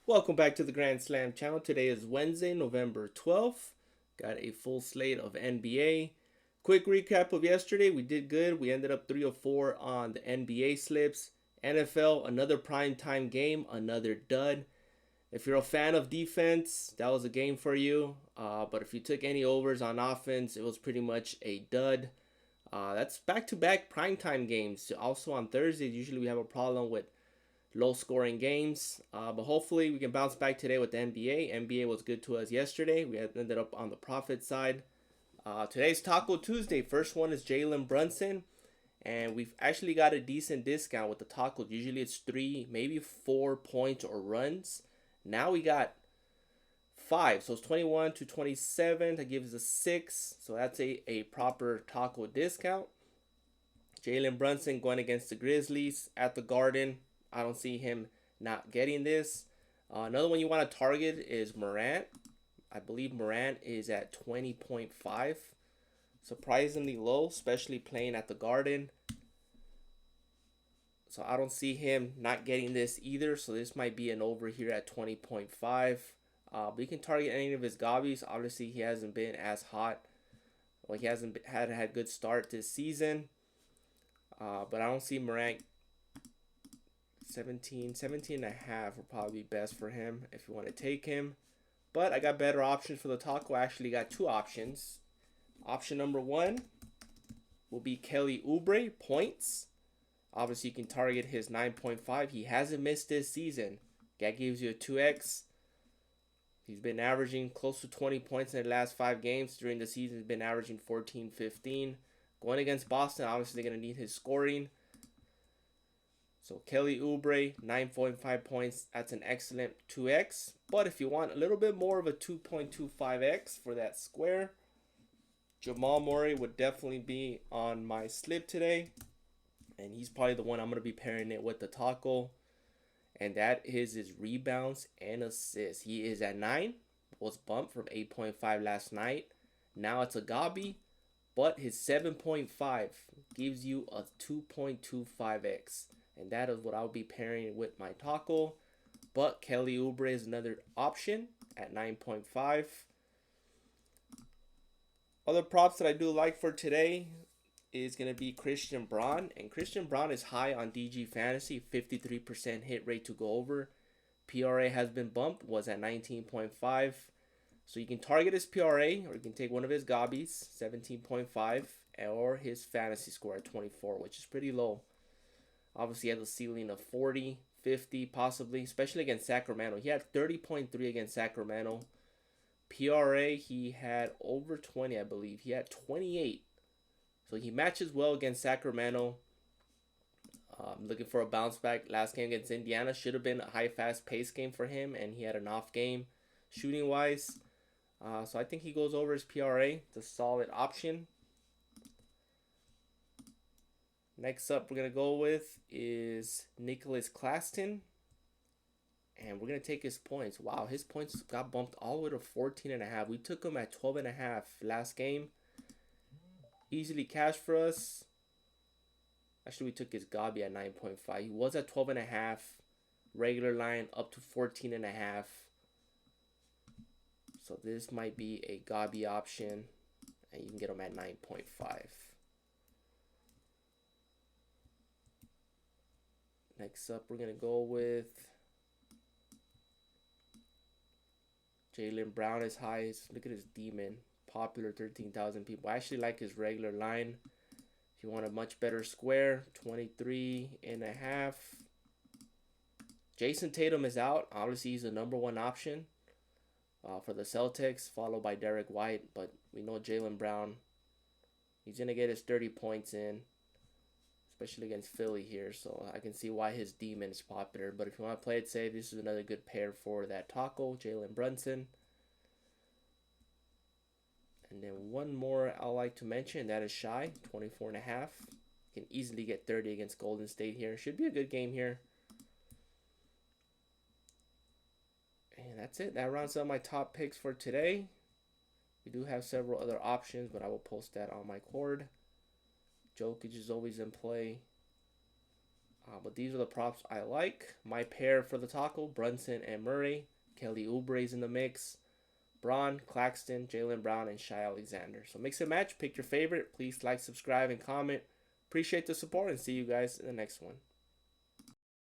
Welcome back to the Grand Slam channel. Today is Wednesday, November 12th. Got a full slate of NBA. Quick recap of yesterday. We did good. We ended up 3 of 4 on the NBA slips. NFL, another primetime game, another dud. If you're a fan of defense, that was a game for you. But if you took any overs on offense, it was pretty much a dud. That's back-to-back primetime games. Also on Thursdays, usually we have a problem with low scoring games. But hopefully we can bounce back today with the NBA. NBA was good to us yesterday. We ended up on the profit side. Today's Taco Tuesday. First one is Jalen Brunson. And we've actually got a decent discount with the tacos. Usually it's 3, maybe 4 points or runs. Now we got 5. So it's 21 to 27. That gives us 6. So that's a proper taco discount. Jalen Brunson going against the Grizzlies at the Garden. I don't see him not getting this. Another one you want to target is Morant. I believe Morant is at 20.5. Surprisingly low, especially playing at the Garden. So I don't see him not getting this either. So this might be an over here at 20.5. But you can target any of his gobbies. Obviously, he hasn't been as hot. Well, he hasn't had a good start this season. But I don't see Morant 17 and a half will probably be best for him if you want to take him. But I got better options for the taco. I actually got 2 options. Option number 1 will be Kelly Oubre points. Obviously, you can target his 9.5. He hasn't missed this season. That gives you a 2x. He's been averaging close to 20 points in the last 5 games. During the season, he's been averaging 14, 15. Going against Boston, obviously, they're going to need his scoring. So Kelly Oubre, 9.5 points. That's an excellent 2x. But if you want a little bit more of a 2.25x for that square, Jamal Murray would definitely be on my slip today. And he's probably the one I'm going to be pairing it with the taco. And that is his rebounds and assists. He is at 9. Was bumped from 8.5 last night. Now it's a Gabi. But his 7.5 gives you a 2.25x. And that is what I'll be pairing with my taco. But Kelly Oubre is another option at 9.5. Other props that I do like for today is going to be Christian Braun. And Christian Braun is high on DG Fantasy, 53% hit rate to go over. PRA has been bumped, was at 19.5. So you can target his PRA, or you can take one of his gobbies, 17.5, or his fantasy score at 24, which is pretty low. Obviously, he has a ceiling of 40, 50, possibly, especially against Sacramento. He had 30.3 against Sacramento. PRA, he had over 20, I believe. He had 28. So he matches well against Sacramento. Looking for a bounce back. Last game against Indiana should have been a high, fast paced game for him, and he had an off game shooting wise. So I think he goes over his PRA. It's a solid option. Next up, we're going to go with is Nicholas Claxton. And we're going to take his points. Wow, his points got bumped all the way to 14.5. We took him at 12.5 last game. Easily cash for us. Actually, we took his Gabi at 9.5. He was at 12.5. Regular line up to 14.5. So this might be a Gabi option. And you can get him at 9.5. Next up, we're going to go with Jaylen Brown is high. Look at his demon. Popular 13,000 people. I actually like his regular line. If you want a much better square, 23.5. Jason Tatum is out. Obviously, he's the number 1 option for the Celtics, followed by Derek White. But we know Jaylen Brown, he's going to get his 30 points in, especially against Philly here. So I can see why his demon is popular. But if you want to play it safe, this is another good pair for that taco, Jalen Brunson. And then one more I like to mention, that is Shy, 24.5. Can easily get 30 against Golden State here. Should be a good game here. And that's it. That rounds up my top picks for today. We do have several other options, but I will post that on my cord. Jokic is always in play. But these are the props I like. My pair for the tackle, Brunson and Murray. Kelly Oubre's in the mix. Braun, Claxton, Jaylen Brown, and Shai Alexander. So mix and match. Pick your favorite. Please like, subscribe, and comment. Appreciate the support, and see you guys in the next one.